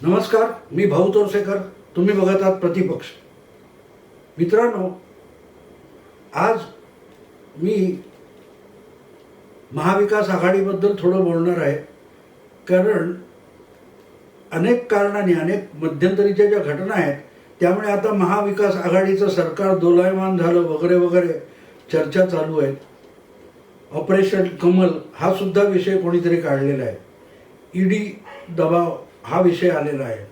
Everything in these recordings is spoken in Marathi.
नमस्कार, मी भाऊ तोरसेकर. तुम्ही बघत आहात प्रतिपक्ष. मित्रांनो, आज मी महाविकास आघाडीबद्दल थोडं बोलणार आहे. कारण अनेक कारणांनी, अनेक मध्यंतरीच्या ज्या घटना आहेत त्यामुळे आता महाविकास आघाडीचं सरकार दोलायमान झालं वगैरे वगैरे चर्चा चालू आहेत. ऑपरेशन कमल हा सुद्धा विषय कोणीतरी काढलेला आहे. ईडी दबाव हा विषय आलेला आहे.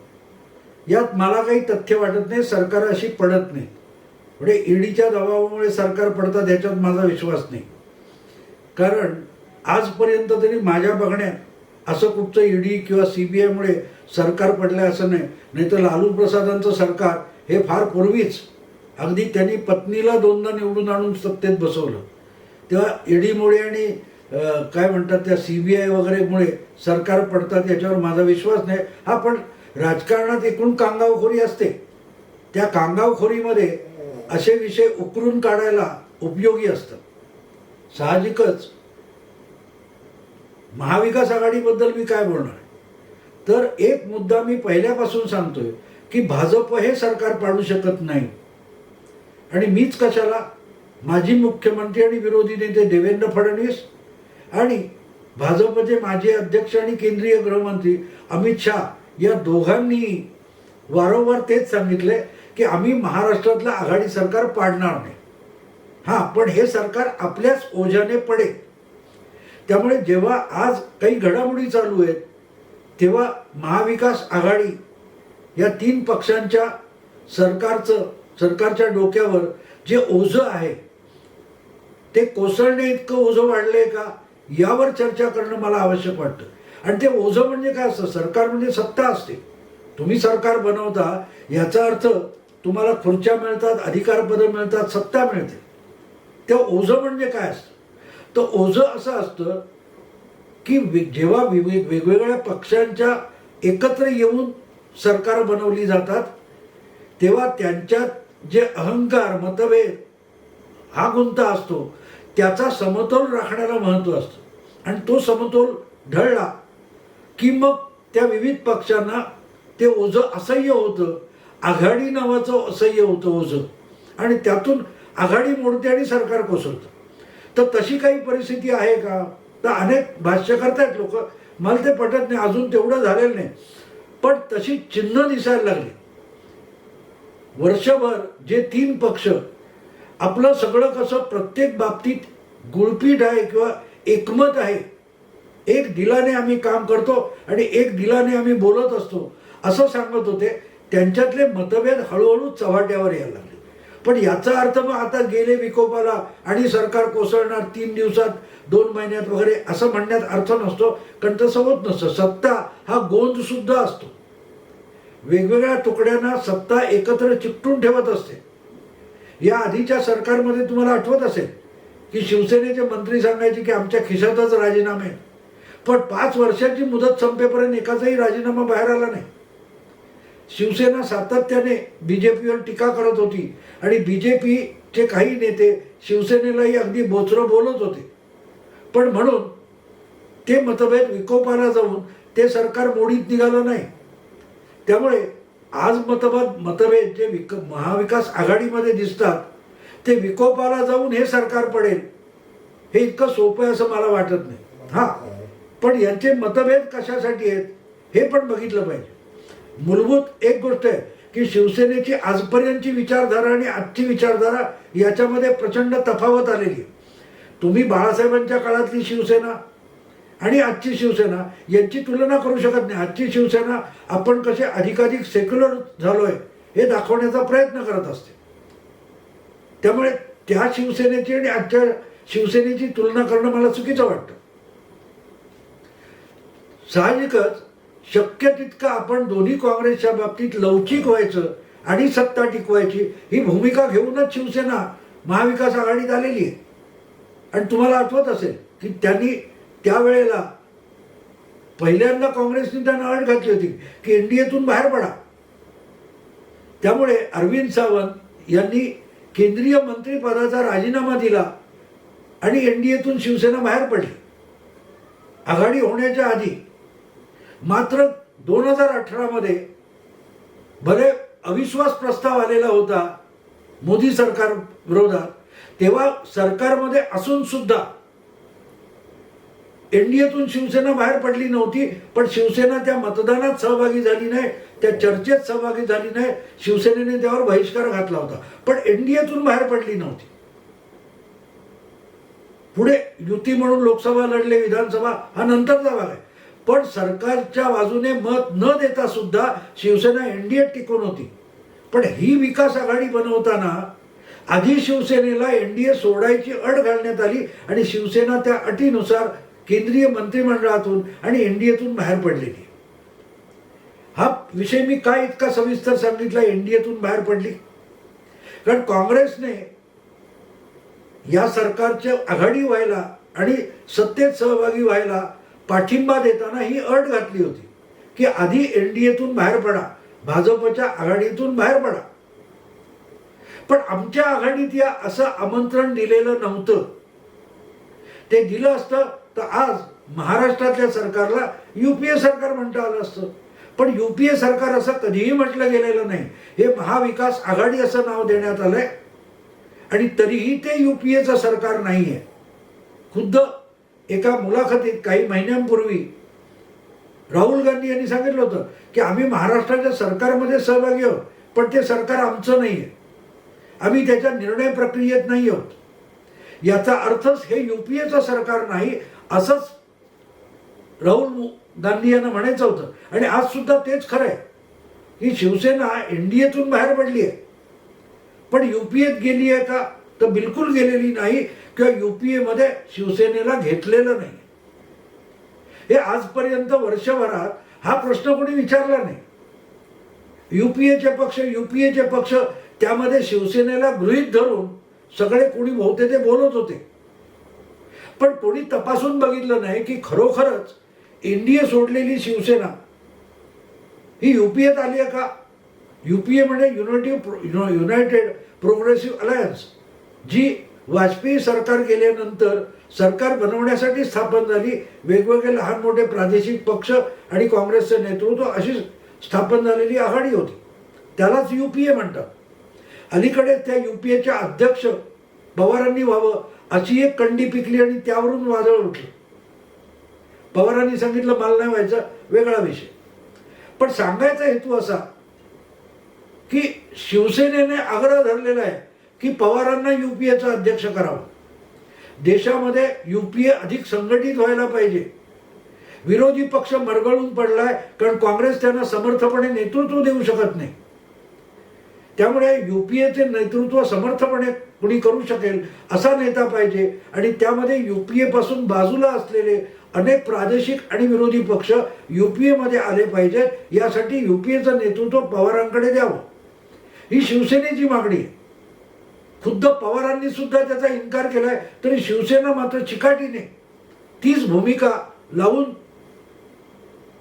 यात मला काही तथ्य वाटत नाही. सरकार अशी पडत नाही. म्हणजे ईडीच्या दबावामुळे सरकार पडतात ह्याच्यात माझा विश्वास नाही. कारण आजपर्यंत तरी माझ्या बघण्यात असं कुठचं ईडी किंवा CBIमुळे सरकार पडलं असं नाही. नाही तर लालू प्रसादांचं सरकार हे फार पूर्वीच अगदी त्यांनी पत्नीला 2दा निवडून आणून सत्तेत बसवलं. तेव्हा ईडीमुळे आणि काय म्हणतात त्या CBI वगैरेमुळे सरकार पडतात याच्यावर माझा विश्वास नाही. हा पण राजकारणात एकूण कांगावखोरी असते. त्या कांगावखोरीमध्ये असे विषय उकरून काढायला उपयोगी असतं. साहजिकच महाविकास आघाडीबद्दल मी काय बोलणार आहे तर एक मुद्दा मी पहिल्यापासून सांगतोय की भाजप हे सरकार पाडू शकत नाही. आणि मीच कशाला, माजी मुख्यमंत्री आणि विरोधी नेते देवेंद्र फडणवीस आणि भाजपचे माजी अध्यक्ष आणि केंद्रीय गृहमंत्री अमित शहा या दोघांनी वारंवार तेच सांगितले की आम्ही महाराष्ट्रातलं आघाडी सरकार पाडणार नाही. हां, पण हे सरकार आपल्याच ओझ्याने पडेल. त्यामुळे जेव्हा आज काही घडामोडी चालू आहेत तेव्हा महाविकास आघाडी या 3 पक्षांच्या सरकारच्या डोक्यावर जे ओझं आहे ते कोसळणे इतकं ओझं वाढलंय का यावर चर्चा करणं मला आवश्यक वाटतं. आणि ते ओझं म्हणजे काय असतं? सरकार म्हणजे सत्ता असते. तुम्ही सरकार बनवता याचा अर्थ तुम्हाला खुर्च्या मिळतात, अधिकारपदं मिळतात, सत्ता मिळते. ते ओझं म्हणजे काय असतं? तर ओझं असं असतं की जेव्हा वेगवेगळ्या पक्षांच्या एकत्र येऊन सरकार बनवली जातात तेव्हा त्यांच्यात जे अहंकार, मतभेद हा गुंता असतो त्याचा समतोल राखण्याला महत्त्व असतं. आणि तो समतोल ढळला की मग त्या विविध पक्षांना ते ओझं असह्य होतं. आघाडी नावाचं असह्य होतं ओझं. आणि त्यातून आघाडी मोडते आणि सरकार कोसळतं. तर तशी काही परिस्थिती आहे का? तर अनेक भाष्य करतायत लोक. मला ते पटत नाही, अजून तेवढं झालेलं नाही. पण तशी चिन्ह दिसायला लागली. वर्षभर जे 3 पक्ष आपलं सगळं कसं प्रत्येक बाबतीत गुळपीट आहे किंवा एकमत आहे, एक दिलाने आम्ही काम करतो आणि एक दिलाने आम्ही बोलत असतो असं सांगत होते, त्यांच्यातले मतभेद हळूहळू चव्हाट्यावर यायला लागले. पण याचा अर्थ मग आता गेले विकोपाला आणि सरकार कोसळणार 3 दिवसात, 2 महिन्यात वगैरे असं म्हणण्यात अर्थ नसतो. कारण तसं होत नसतं. सत्ता हा गोंद सुद्धा असतो. वेगवेगळ्या तुकड्यांना सत्ता एकत्र चिकटून ठेवत असते. या आधीच्या सरकारमध्ये तुम्हाला आठवत असेल की शिवसेनेचे मंत्री सांगायचे की आमच्या खिशातच राजीनामे. पण 5 वर्षाची मुदत संपेपर्यंत एकाचाही राजीनामा बाहेर आला नाही. शिवसेना सातत्याने BJPवर टीका करत होती आणि BJPचे काही नेते शिवसेनेलाही अगदी बोचरं बोलत होते. पण म्हणून ते मतभेद विकोपाला जाऊन ते सरकार मोडीत निघालं नाही. त्यामुळे आज मतभेद जे महाविकास आघाडीमध्ये दिसतात ते विकोपाला जाऊन हे सरकार पडेल हे इतकं सोपं आहे असं मला वाटत नाही. हां, पण यांचे मतभेद कशासाठी आहेत हे पण बघितलं पाहिजे. मूलभूत एक गोष्ट आहे की शिवसेनेची आजपर्यंतची विचारधारा आणि आजची विचारधारा याच्यामध्ये प्रचंड तफावत आलेली आहे. तुम्ही बाळासाहेबांच्या काळातली शिवसेना आणि आजची शिवसेना यांची तुलना करू शकत नाही. आजची शिवसेना आपण कसे अधिकाधिक सेक्युलर झालोय हे दाखवण्याचा प्रयत्न करत असते. त्यामुळे त्या शिवसेनेची आणि आजच्या शिवसेनेची तुलना करणं मला चुकीचं वाटतं. साहजिकच शक्य तितकं आपण दोन्ही काँग्रेसच्या बाबतीत लवचिक व्हायचं आणि सत्ता टिकवायची ही भूमिका घेऊनच शिवसेना महाविकास आघाडीत आलेली आहे. आणि तुम्हाला आठवत असेल की त्यांनी त्यावेळेला पहिल्यांदा काँग्रेसने त्यांना अट घातली होती की NDAतून बाहेर पडा. त्यामुळे अरविंद सावंत यांनी केंद्रीय मंत्रिपदाचा राजीनामा दिला आणि NDAतून शिवसेना बाहेर पडली आघाडी होण्याच्या आधी. मात्र 2018 मध्ये भले अविश्वास प्रस्ताव आलेला होता मोदी सरकार विरोधात, तेव्हा सरकारमध्ये असून सुद्धा एनडीएतून शिवसेना बाहेर पडली नव्हती. पण शिवसेना त्या मतदानात सहभागी झाली नाही, त्या चर्चेत सहभागी झाली नाही. शिवसेनेने त्यावर बहिष्कार घातला होता, पण एनडीएतून बाहेर पडली नव्हती. पुढे युती म्हणून लोकसभा लढले, विधानसभा हा नंतरचा भाग आहे. पण सरकारच्या बाजूने मत न देता सुद्धा शिवसेना एनडीएत टिकून होती. पण ही विकास आघाडी बनवताना आधी शिवसेनेला एनडीए सोडायची अट घालण्यात आली आणि शिवसेना त्या अटीनुसार केंद्रीय मंत्रिमंडळातून आणि एनडीएतून बाहेर पडलेली. हा विषय मी काय इतका सविस्तर सांगितला एनडीएतून बाहेर पडली? कारण काँग्रेसने या सरकारच्या आघाडी व्हायला आणि सत्तेत सहभागी व्हायला पाठिंबा देताना ही अट घातली होती की आधी एनडीएतून बाहेर पडा, भाजपच्या आघाडीतून बाहेर पडा. पण आमच्या आघाडीत या असं आमंत्रण दिलेलं नव्हतं. ते दिलं असतं तर आज महाराष्ट्रातल्या सरकारला युपीए सरकार म्हणता आलं असतं. पण युपीए सरकार असं कधीही म्हटलं गेलेलं नाही. हे महाविकास आघाडी असं नाव देण्यात आलंय आणि तरीही ते युपीएचं सरकार नाहीये. खुद्द एका मुलाखतीत काही महिन्यांपूर्वी राहुल गांधी यांनी सांगितलं होतं की आम्ही महाराष्ट्राच्या सरकारमध्ये सहभागी आहोत, पण ते सरकार आमचं नाहीये, आम्ही त्याच्या निर्णय प्रक्रियेत नाही आहोत. याचा अर्थच हे युपीएचं सरकार नाही असंच राहुल गांधी यांना म्हणायचं होतं. आणि आज सुद्धा तेच खरं आहे की शिवसेना एनडीएतून बाहेर पडली आहे, पण युपीएत गेली आहे का? तर बिलकुल गेलेली नाही किंवा युपीए मध्ये शिवसेनेला घेतलेलं नाही. हे आजपर्यंत वर्षभरात हा प्रश्न कोणी विचारला नाही. युपीएचे पक्ष त्यामध्ये शिवसेनेला गृहीत धरून सगळे कोणी होते ते बोलत होते. पण कोणी तपासून बघितलं नाही की खरोखरच एनडीए सोडलेली शिवसेना ही युपीएत आली आहे का? युपीए म्हणजे युनायटेड प्रोग्रेसिव्ह अलायन्स, जी वाजपेयी सरकार गेल्यानंतर सरकार बनवण्यासाठी स्थापन झाली. वेगवेगळे लहान मोठे प्रादेशिक पक्ष आणि काँग्रेसचं नेतृत्व अशी स्थापन झालेली आघाडी होती. त्यालाच युपीए म्हणतात. अलीकडे त्या युपीएच्या अध्यक्ष पवारांनी व्हावं अशी एक कंडी पिकली आणि त्यावरून वादळ उठलं. पवारांनी सांगितलं मला नाही व्हायचं, वेगळा विषय. पण सांगायचा हेतू असा की शिवसेनेने आग्रह धरलेला आहे की पवारांना युपीएचा अध्यक्ष करावं. देशामध्ये युपीए अधिक संघटित व्हायला पाहिजे. विरोधी पक्ष मरगळून पडलाय कारण काँग्रेस त्यांना समर्थपणे नेतृत्व देऊ शकत नाही. त्यामुळे युपीएचे नेतृत्व समर्थपणे कुणी करू शकेल असा नेता पाहिजे आणि त्यामध्ये युपीए पासून बाजूला असलेले अनेक प्रादेशिक आणि विरोधी पक्ष युपीए मध्ये आले पाहिजेत. यासाठी युपीएचं नेतृत्व पवारांकडे द्यावं ही शिवसेनेची मागणी आहे. खुद्द पवारांनी सुद्धा त्याचा इन्कार केलाय, तरी शिवसेना मात्र चिकाटीने तीच भूमिका लावून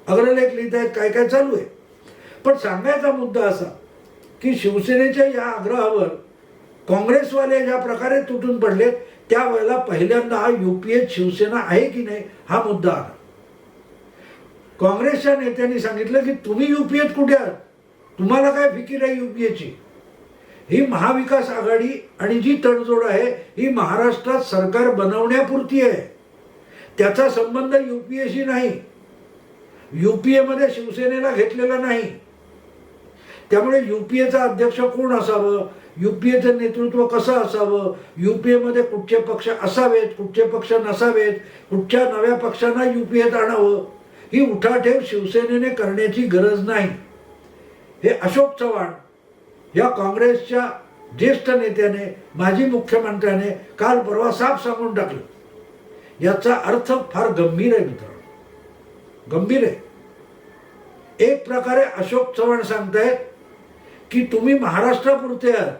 अग्रलेख लिहित आहेत, काय काय चालू आहे. पण सांगायचा मुद्दा असा की शिवसेनेच्या या आग्रहावर काँग्रेसवाले ज्या प्रकारे तुटून पडले त्यावेळेला पहिल्यांदा हा युपीएत शिवसेना आहे की नाही हा मुद्दा आला. काँग्रेसच्या नेत्यांनी सांगितलं की तुम्ही युपीएत कुठे आहात, तुम्हाला काय फिकीर आहे युपीएची? ही महाविकास आघाडी आणि जी तडजोड आहे ही महाराष्ट्रात सरकार बनवण्यापुरती आहे, त्याचा संबंध युपीएशी नाही. युपीए मध्ये शिवसेनेला घेतलेला नाही. त्यामुळे युपीएचा अध्यक्ष कोण असावं, युपीएचं नेतृत्व कसं असावं, युपीए मध्ये कुठचे पक्ष असावेत, कुठचे पक्ष नसावेत, कुठच्या नव्या पक्षांना युपीएत आणावं, ही उठाठेव शिवसेनेने करण्याची गरज नाही. हे अशोक चव्हाण या काँग्रेसच्या ज्येष्ठ नेत्याने, माजी मुख्यमंत्र्याने काल परवा साफ सांगून टाकलं. याचा अर्थ फार गंभीर आहे मित्रांनो, गंभीर आहे. एक प्रकारे अशोक चव्हाण सांगतायत की तुम्ही महाराष्ट्रापुरते आहात,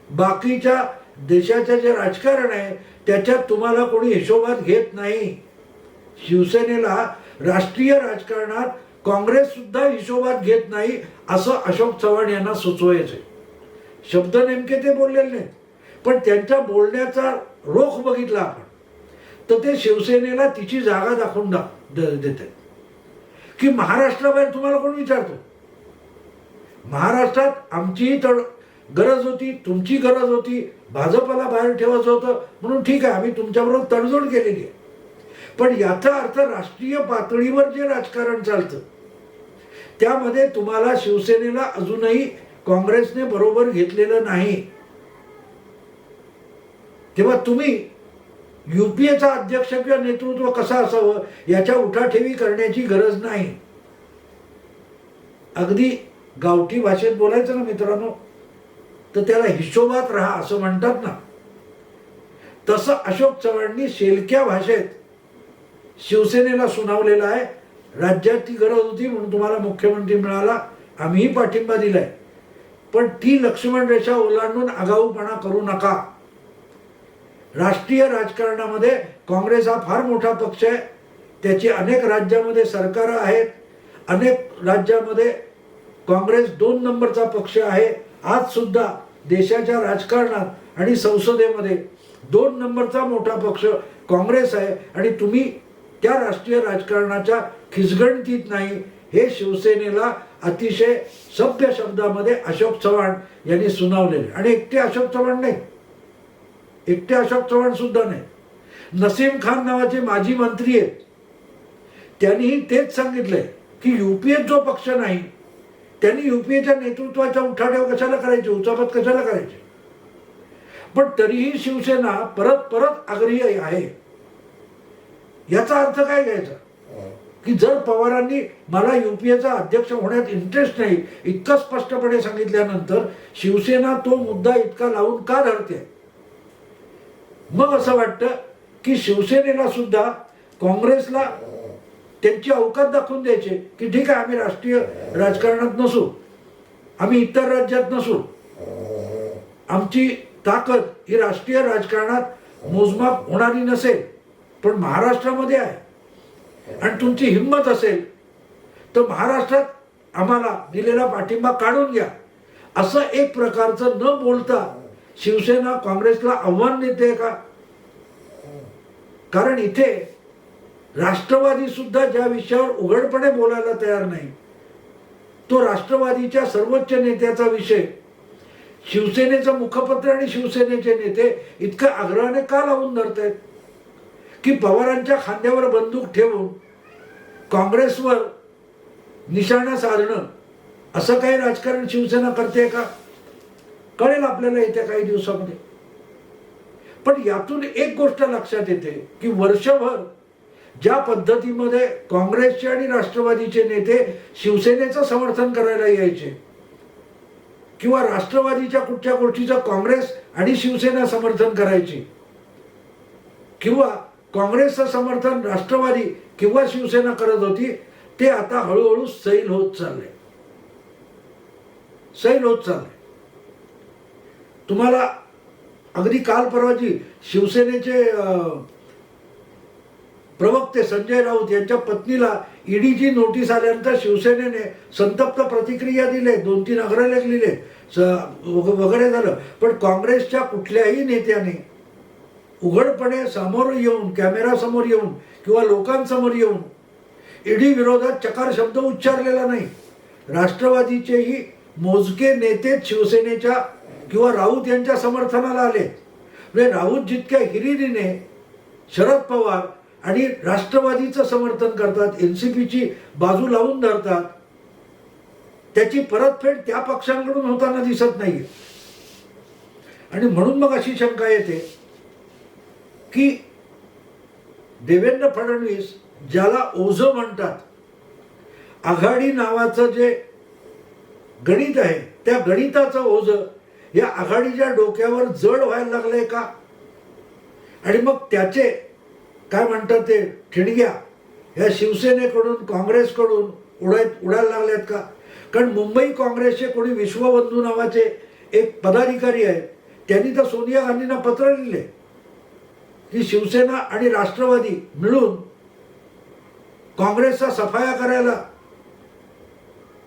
बाकीच्या देशाचे जे राजकारण आहे त्याच्यात तुम्हाला कोणी हिशोबात घेत नाही. शिवसेनेला राष्ट्रीय राजकारणात काँग्रेस सुद्धा हिशोबात घेत नाही असं अशोक चव्हाण यांना सुचवायचे. शब्द नेमके ते बोललेले नाहीत, पण त्यांच्या बोलण्याचा रोख बघितला आपण तर ते शिवसेनेला तिची जागा दाखवून देत आहेत. की महाराष्ट्राबाहेर तुम्हाला कोण विचारतो? महाराष्ट्रात आमचीही गरज होती, तुमची गरज होती, भाजपला बाहेर ठेवायचं होतं म्हणून ठीक आहे, आम्ही तुमच्याबरोबर तडजोड केलेली आहे. पण याचा अर्थ राष्ट्रीय पातळीवर जे राजकारण चालतं त्यामध्ये तुम्हाला शिवसेनेला अजूनही काँग्रेसने बरोबर घेतलेलं नाही. तेव्हा तुम्ही युपीएचा अध्यक्ष किंवा नेतृत्व कसं असावं याच्या उठाठेवी करण्याची गरज नाही. अगदी गावठी भाषेत बोलायचं ना मित्रांनो, तर त्याला हिशोबात राहा असं म्हणतात ना. तसं अशोक चव्हाणांनी शेलक्या भाषेत शिवसेनेला सुनावलेलं आहे. राज्यात ती गरज होती म्हणून तुम्हाला मुख्यमंत्री मिळाला, आम्हीही पाठिंबा दिलाय, पण ती लक्ष्मण रेषा ओलांडून आगाऊपणा करू नका. राष्ट्रीय राजकारणामध्ये काँग्रेस हा फार मोठा पक्ष आहे. त्याची अनेक राज्यामध्ये सरकारं आहेत. अनेक राज्यामध्ये काँग्रेस 2 नंबरचा पक्ष आहे. आज सुद्धा देशाच्या राजकारणात आणि संसदेमध्ये 2 नंबरचा मोठा पक्ष काँग्रेस आहे आणि तुम्ही त्या राष्ट्रीय राजकारणाच्या खिचगणतीत नाही, हे शिवसेनेला अतिशय सभ्य शब्दामध्ये अशोक चव्हाण यांनी सुनावलेले. आणि एकटे अशोक चव्हाण नाही, एकटे अशोक चव्हाण सुद्धा नाही, नसीम खान नावाचे माजी मंत्री आहेत, त्यांनीही तेच सांगितलंय की युपीए जो पक्ष नाही त्यांनी युपीएच्या नेतृत्वाच्या उठाठेव कशाला करायची, उचापत कशाला करायची. पण तरीही शिवसेना परत परत आग्रही आहे. याचा अर्थ काय घ्यायचा की जर पवारांनी मला युपीएचा अध्यक्ष होण्यात इंटरेस्ट नाही इतकं स्पष्टपणे सांगितल्यानंतर शिवसेना तो मुद्दा इतका लावून का धरते? मग असं वाटतं की शिवसेनेला सुद्धा काँग्रेसला त्यांची अवकात दाखवून द्यायचे की ठीक आहे, आम्ही राष्ट्रीय राजकारणात नसू, आम्ही इतर राज्यात नसू, आमची ताकद ही राष्ट्रीय राजकारणात मोजमाप होणारी नसेल पण महाराष्ट्रामध्ये आहे आणि तुमची हिंमत असेल तर महाराष्ट्रात आम्हाला दिलेला पाठिंबा काढून घ्या, असं एक प्रकारचं न बोलता शिवसेना काँग्रेसला आव्हान देते का? कारण इथे राष्ट्रवादी सुद्धा ज्या विषयावर उघडपणे बोलायला तयार नाही तो राष्ट्रवादीच्या सर्वोच्च नेत्याचा विषय शिवसेनेचं मुखपत्र आणि शिवसेनेचे नेते इतकं आग्रहाने का लावून धरतायत की पवारांच्या खांद्यावर बंदूक ठेवून काँग्रेसवर निशाणा साधणं असं काही राजकारण शिवसेना करते का? कळेल आपल्याला येत्या काही दिवसामध्ये. पण यातून एक गोष्ट लक्षात येते की वर्षभर ज्या पद्धतीमध्ये काँग्रेसचे आणि राष्ट्रवादीचे नेते शिवसेनेचं समर्थन करायला यायचे किंवा राष्ट्रवादीच्या कुठच्या गोष्टीचं काँग्रेस आणि शिवसेना समर्थन करायची किंवा काँग्रेसचं समर्थन राष्ट्रवादी किंवा शिवसेना करत होती, ते आता हळूहळू सैल होत चालले, सैल होत चालले. तुम्हाला अगदी काल परवाची शिवसेनेचे प्रवक्ते संजय राऊत यांच्या पत्नीला ईडीची नोटीस आल्यानंतर शिवसेनेने संतप्त प्रतिक्रिया दिले, 2-3 अग्रलेख लिहिले वगैरे झालं. पण काँग्रेसच्या कुठल्याही नेत्याने उघडपणे समोर येऊन, कॅमेरा समोर येऊन किंवा लोकांसमोर येऊन ईडी विरोधात चकार शब्द उच्चारलेला नाही. राष्ट्रवादीचेही मोजके नेते शिवसेनेच्या किंवा राऊत यांच्या समर्थनाला आले. म्हणजे राऊत जितक्या हिरिरीने शरद पवार आणि राष्ट्रवादीचं समर्थन करतात, एनसीपीची बाजू लावून धरतात, त्याची परतफेड त्या पक्षांकडून होताना दिसत नाही. आणि म्हणून मग अशी शंका येते की देवेंद्र फडणवीस ज्याला ओझं म्हणतात, आघाडी नावाचं जे गणित आहे त्या गणिताचं ओझं या आघाडीच्या डोक्यावर जड व्हायला लागलंय का? आणि मग त्याचे काय म्हणतात ते ठिणग्या या शिवसेनेकडून काँग्रेसकडून उडायला लागल्यात का? कारण मुंबई काँग्रेसचे कोणी विश्वबंधू नावाचे एक पदाधिकारी आहेत, त्यांनी तर सोनिया गांधींना पत्र लिहिले की शिवसेना आणि राष्ट्रवादी मिळून काँग्रेसचा सफाया करायला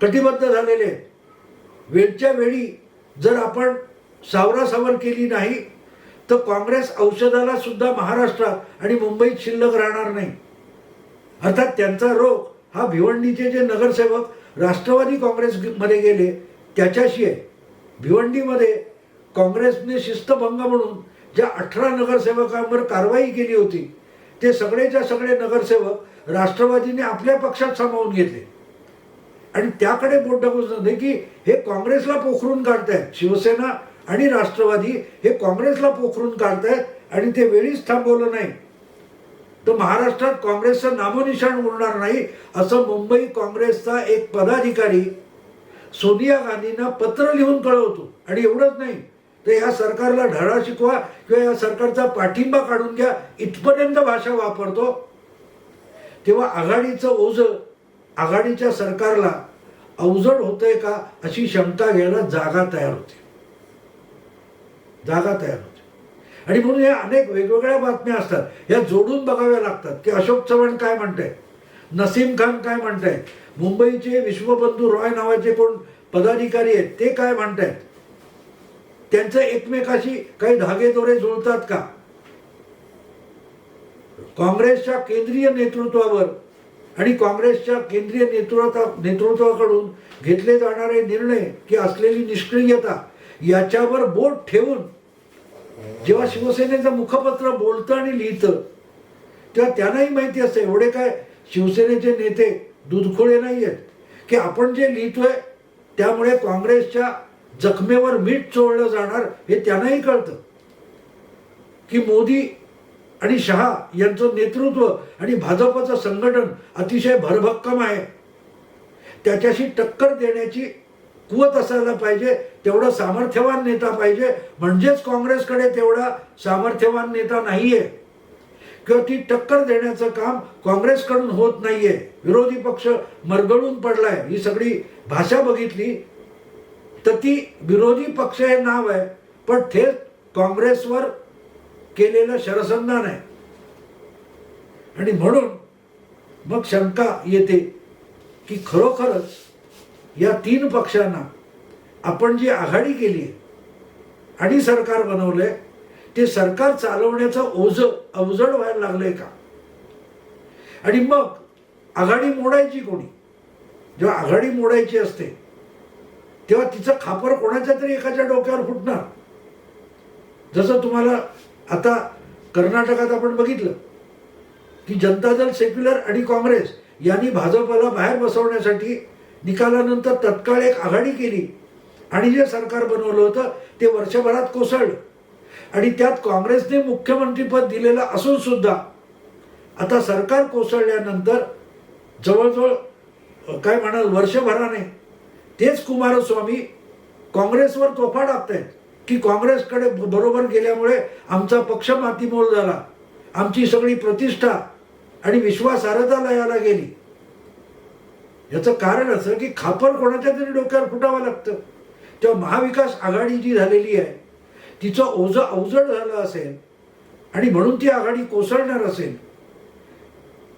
कटिबद्ध झालेले आहेत. वेळच्या वेळी जर आपण सावरासावर केली नाही तर काँग्रेस औषधाला सुद्धा महाराष्ट्रात आणि मुंबईत शिल्लक राहणार नाही. अर्थात त्यांचा रोग हा भिवंडीचे जे नगरसेवक राष्ट्रवादी काँग्रेसमध्ये गेले त्याच्याशी आहे. भिवंडीमध्ये काँग्रेसने शिस्तभंग म्हणून ज्या 18 नगरसेवकांवर कारवाई केली होती ते सगळेच्या सगळे नगरसेवक राष्ट्रवादीने आपल्या पक्षात सामावून घेतले आणि त्याकडे बोट दाखवून की हे काँग्रेसला पोखरून काढतायत. शिवसेना आणि राष्ट्रवादी हे काँग्रेसला पोखरून काढतायत आणि ते वेळीच थांबवलं नाही तर महाराष्ट्रात काँग्रेसचं नामोनिशाण उरणार नाही असं मुंबई काँग्रेसचा एक पदाधिकारी सोनिया गांधींना पत्र लिहून कळवतो. आणि एवढंच नाही तर या सरकारला धडा शिकवा किंवा या सरकारचा पाठिंबा काढून घ्या इथपर्यंत भाषा वापरतो. तेव्हा आघाडीचं ओझं आघाडीच्या सरकारला अवजड होतंय का अशी शंका घ्यायला जागा तयार होते. आणि म्हणून या अनेक वेगवेगळ्या बातम्या असतात, या जोडून बघाव्या लागतात की अशोक चव्हाण काय म्हणताय, नसीम खान काय म्हणताय, मुंबईचे विश्वबंधू रॉय नावाचे कोण पदाधिकारी आहेत ते काय म्हणतायत, त्यांचं एकमेकाशी काही धागेदोरे जुळतात का. काँग्रेसच्या केंद्रीय नेतृत्वावर आणि काँग्रेसच्या केंद्रीय नेतृत्वाकडून घेतले जाणारे निर्णय की असलेली निष्क्रियता याच्यावर बोट ठेवून जेव्हा शिवसेनेचं मुखपत्र बोलतं आणि लिहितं तेव्हा त्यांनाही माहिती असतं एवढे काय शिवसेनेचे नेते दूधखोळे नाही आहेत की आपण जे लिहितोय त्यामुळे काँग्रेसच्या जखमेवर मीठ चोळलं जाणार हे त्यांनाही कळतं की मोदी आणि शहा यांचं नेतृत्व आणि भाजपचं संघटन अतिशय भरभक्कम आहे. त्याच्याशी टक्कर देण्याची कुवत असायला पाहिजे, तेवढा सामर्थ्यवान नेता पाहिजे. म्हणजेच काँग्रेसकडे तेवढा सामर्थ्यवान नेता नाहीये किंवा ती टक्कर देण्याचं काम काँग्रेसकडून होत नाहीये. विरोधी पक्ष मरगळून पडलाय ही सगळी भाषा बघितली तर ती विरोधी पक्ष हे नाव आहे पण थेट काँग्रेसवर केलेलं शरसंधान आहे. आणि म्हणून मग शंका येते की खरोखरच या 3 पक्षांना आपण जी आघाडी केली आणि सरकार बनवलंय ते सरकार चालवण्याचं ओझं अवजड व्हायला लागलंय का. आणि मग आघाडी मोडायची कोणी. जेव्हा आघाडी मोडायची असते तेव्हा तिचं खापर कोणाच्या तरी एकाच्या डोक्यावर फुटणार. जसं तुम्हाला आता कर्नाटकात आपण बघितलं की जनता दल सेक्युलर आणि काँग्रेस यांनी भाजपला बाहेर बसवण्यासाठी निकालानंतर तत्काळ एक आघाडी केली आणि जे सरकार बनवलं होतं ते वर्षभरात कोसळलं. आणि त्यात काँग्रेसने मुख्यमंत्रीपद दिलेलं असून सुद्धा आता सरकार कोसळल्यानंतर जवळजवळ काय म्हणाल वर्षभराने तेच कुमारस्वामी काँग्रेसवर तोफा टाकतायत की काँग्रेसकडे बरोबर गेल्यामुळे आमचा पक्ष मातीमोल झाला, आमची सगळी प्रतिष्ठा आणि विश्वासार्हता लयाला गेली. याचं कारण असं की खापर कोणाच्या तरी डोक्यावर फुटावं लागतं. तेव्हा महाविकास आघाडी जी झालेली आहे तिचं ओझं अवजड झालं असेल आणि म्हणून ती आघाडी कोसळणार असेल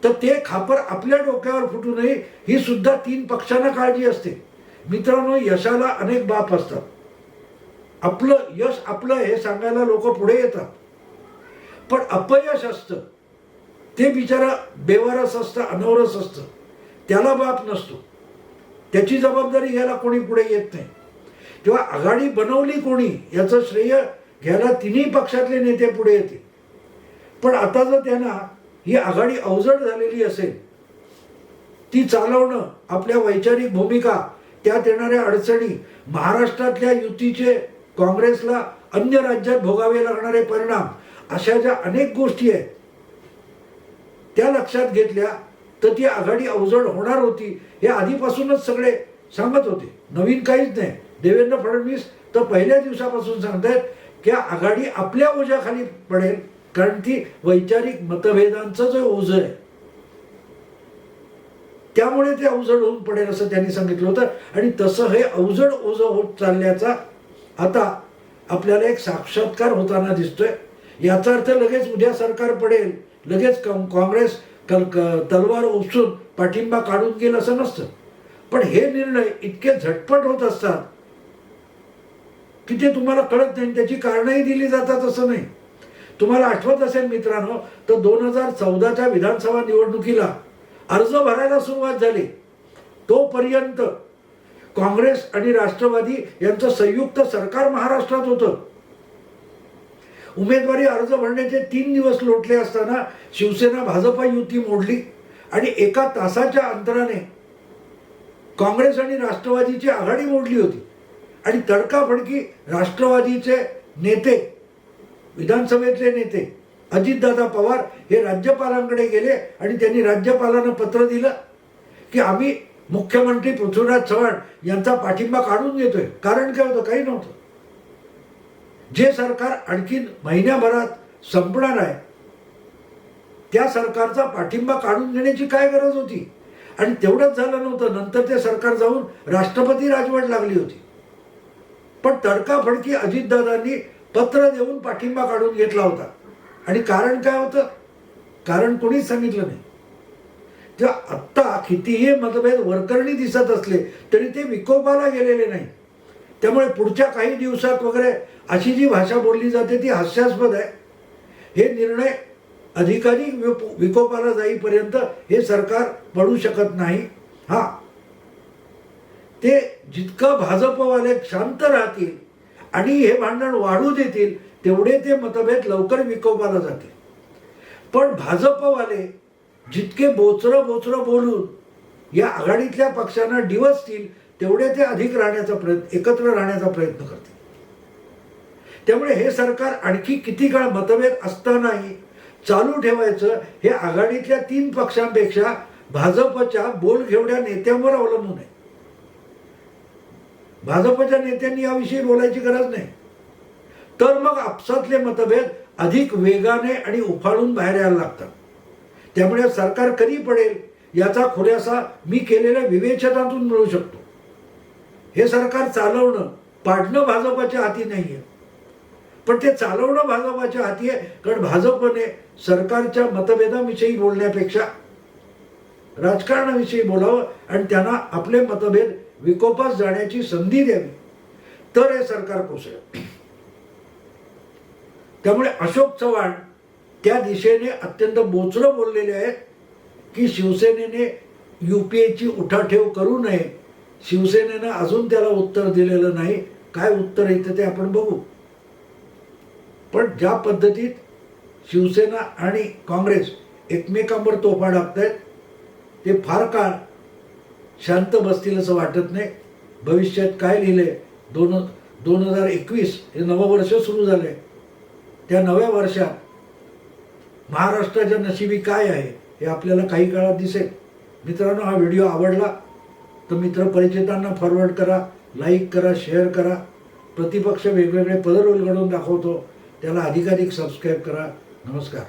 तर ते खापर आपल्या डोक्यावर फुटू नये ही सुद्धा 3 पक्षांना काळजी असते. मित्रांनो, यशाला अनेक बाप असतात. आपलं यश आपलं हे सांगायला लोक पुढे येतात पण अपयश असतं ते बिचारा बेवारस असतं, अनवरस असतं, त्याला बाप नसतो. त्याची जबाबदारी घ्यायला कोणी पुढे येत नाही. तेव्हा आघाडी बनवली कोणी याचं श्रेय घ्यायला 3ही पक्षातले नेते पुढे येतील. पण आता जर त्यांना ही आघाडी अवजड झालेली असेल ती चालवणं, आपल्या वैचारिक भूमिका, त्यात येणाऱ्या अडचणी, महाराष्ट्रातल्या युतीचे काँग्रेसला अन्य राज्यात भोगावे लागणारे परिणाम, अशा ज्या अनेक गोष्टी आहेत त्या लक्षात घेतल्या तर ती आघाडी अवजड होणार होती हे आधीपासूनच सगळे सांगत होते. नवीन काहीच नाही. देवेंद्र फडणवीस तर पहिल्या दिवसापासून सांगतायत की आघाडी आपल्या ओझ्याखाली पडेल कारण ती वैचारिक मतभेदांचं जे ओझं आहे त्यामुळे ते अवजड होऊन पडेल असं त्यांनी सांगितलं होतं. आणि तसं हे अवजड ओझं होत चालल्याचा आता आपल्याला एक साक्षात्कार होताना दिसतोय. याचा अर्थ लगेच उद्या सरकार पडेल, लगेच काँग्रेस तलवार उपसून पाठिंबा काढून गेल असं नसतं. पण हे निर्णय इतके झटपट होत असतात की ते तुम्हाला कळत नाही. त्याची कारणंही दिली जातात असं नाही. तुम्हाला आठवत असेल मित्रांनो तर 2014च्या विधानसभा निवडणुकीला अर्ज भरायला सुरुवात झाली तोपर्यंत काँग्रेस आणि राष्ट्रवादी यांचं संयुक्त सरकार महाराष्ट्रात होतं. उमेदवारी अर्ज भरण्याचे 3 दिवस लोटले असताना शिवसेना भाजपा युती मोडली आणि 1 तासाच्या अंतराने काँग्रेस आणि राष्ट्रवादीची आघाडी मोडली होती. आणि तडकाफडकी राष्ट्रवादीचे नेते, विधानसभेतले नेते अजितदादा पवार हे राज्यपालांकडे गेले आणि त्यांनी राज्यपालांना पत्र दिलं की आम्ही मुख्यमंत्री पृथ्वीराज चव्हाण यांचा पाठिंबा काढून घेतोय. कारण काय होतं? काही नव्हतं. जे सरकार आणखीन महिन्याभरात संपणार आहे त्या सरकारचा पाठिंबा काढून घेण्याची काय गरज होती? आणि तेवढंच झालं नव्हतं, नंतर ते सरकार जाऊन राष्ट्रपती राजवट लागली होती. पण तडकाफडकी अजितदादांनी पत्र देऊन पाठिंबा काढून घेतला होता. आणि कारण काय होतं? कारण कोणीच सांगितलं नाही. तेव्हा आत्ता कितीही मतभेद वरकरणी दिसत असले तरी ते विकोपाला गेलेले नाही. त्यामुळे पुढच्या काही दिवसात वगैरे अशी जी भाषा बोलली जाते ती हास्यास्पद आहे. हे निर्णय अधिकाधिक विकोपाला जाईपर्यंत हे सरकार पडू शकत नाही. हा, ते जितकं भाजपवाले शांत राहतील आणि हे भांडण वाढू देतील तेवढे ते मतभेद लवकर विकोपाला जातील. पण भाजपवाले जितके बोचरं बोलून या आघाडीतल्या पक्षांना डिवचतील तेवढे ते अधिक राहण्याचा प्रयत्न, एकत्र राहण्याचा प्रयत्न करतील. त्यामुळे हे सरकार आणखी किती काळ मतभेद असतानाही चालू ठेवायचं हे आघाडीतल्या 3 पक्षांपेक्षा भाजपच्या बोलघेवड्या नेत्यांवर अवलंबून आहे. भाजपच्या नेत्यांनी याविषयी बोलायची गरज नाही. तर मग आपसातले मतभेद अधिक वेगाने आणि उफाळून बाहेर यायला लागतात. त्यामुळे सरकार कधी पडेल याचा खुलासा मी केलेल्या विवेचनातून मिळू शकतो. हे सरकार चालवणं, पाडणं भाजपच्या हाती नाहीये, पण ते चालवणं भाजपच्या हाती आहे. कारण भाजपने सरकारच्या मतभेदाविषयी बोलण्यापेक्षा राजकारणाविषयी बोलावं आणि त्यांना आपले मतभेद विकोपास जाण्याची संधी द्यावी, तर हे सरकार कोसळेल. त्यामुळे अशोक चव्हाण त्या दिशेने अत्यंत बोचरं बोललेले आहेत की शिवसेनेने UPAची उठाठेव करू नये. शिवसेनेनं अजून त्याला उत्तर दिलेलं नाही. काय उत्तर येतं ते आपण बघू. पण ज्या पद्धतीत शिवसेना आणि काँग्रेस एकमेकांवर तोफा टाकतायत ते फार काळ शांत बसतील असं वाटत नाही. भविष्यात काय लिहिले 2021 हे नवं वर्ष सुरू झालंय. त्या नव्या वर्षात महाराष्ट्राच्या नशिबी काय आहे हे आपल्याला काही काळात दिसेल. मित्रांनो, हा व्हिडिओ आवडला तर मित्र परिचितांना फॉरवर्ड करा, लाईक करा, शेअर करा. प्रतिपक्ष वेगवेगळे पदर उलगडून दाखवतो त्याला अधिकाधिक सबस्क्राईब करा. नमस्कार.